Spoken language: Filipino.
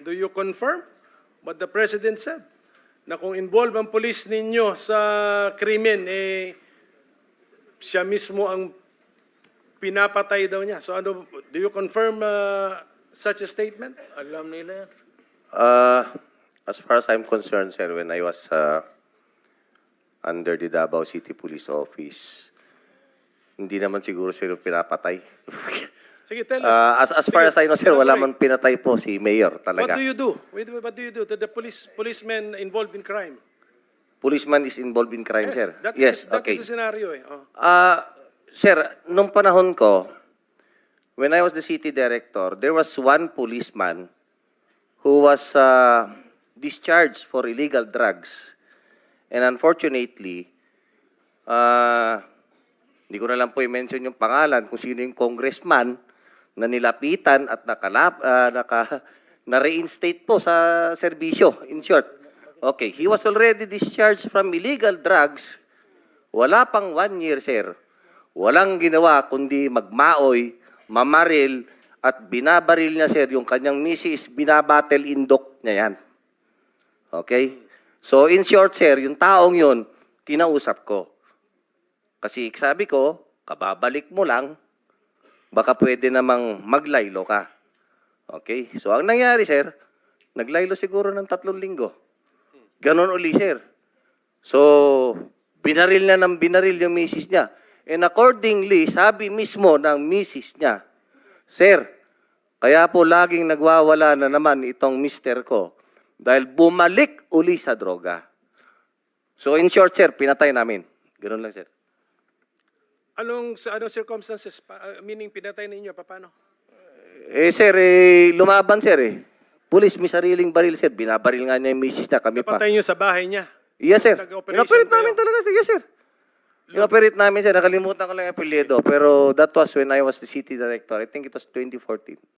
do you confirm what the President said? Na kung involved ang police ninyo sa krimen, siya mismo ang pinapatay daw niya. So ano, do you confirm such a statement? Alam nila yan. As far as I'm concerned, sir, when I was under the Davao City Police Office, hindi naman siguro sir yung pinapatay. Sige, tell us. As far as I know, sir, wala man pinatay po si Mayor talaga. What do you do? What do you do to the policemen involved in crime? Policeman is involved in crime, sir. That Yes, is okay. the scenario. Oh. Sir, nung panahon ko, when I was the city director, there was one policeman who was discharged for illegal drugs. And unfortunately, hindi ko na lang po i-mention yung pangalan kung sino yung congressman na nilapitan at na-reinstate po sa serbisyo, in short. Okay, he was already discharged from illegal drugs. Wala pang 1 year, sir. Walang ginawa kundi magmaoy, mamaril, at binabaril niya, sir, yung kanyang misis, binabattle indok niya yan. Okay? So, in short, sir, yung taong yun, kinausap ko. Kasi sabi ko, kababalik mo lang, baka pwede namang maglaylo ka. Okay? So, ang nangyari, sir, naglaylo siguro ng 3 linggo. Ganon uli, sir. So, binaril na ng binaril yung misis niya. And accordingly, sabi mismo ng misis niya, sir, kaya po laging nagwawala na naman itong mister ko dahil bumalik uli sa droga. So, in short, sir, pinatay namin. Ganon lang, sir. Anong circumstances? Meaning pinatay ninyo, paano? Sir, lumaban, sir, Pulis, may sariling baril, sir. Binabaril nga niya yung misis niya, kami pa. Napatay nyo sa bahay niya? Yes, sir. Nag-operation Inoperate kayo? namin talaga, sir. Yes, sir. Inoperate namin, sir. Nakalimutan ko lang yung apelyido. Pero that was when I was the city director. I think it was 2014.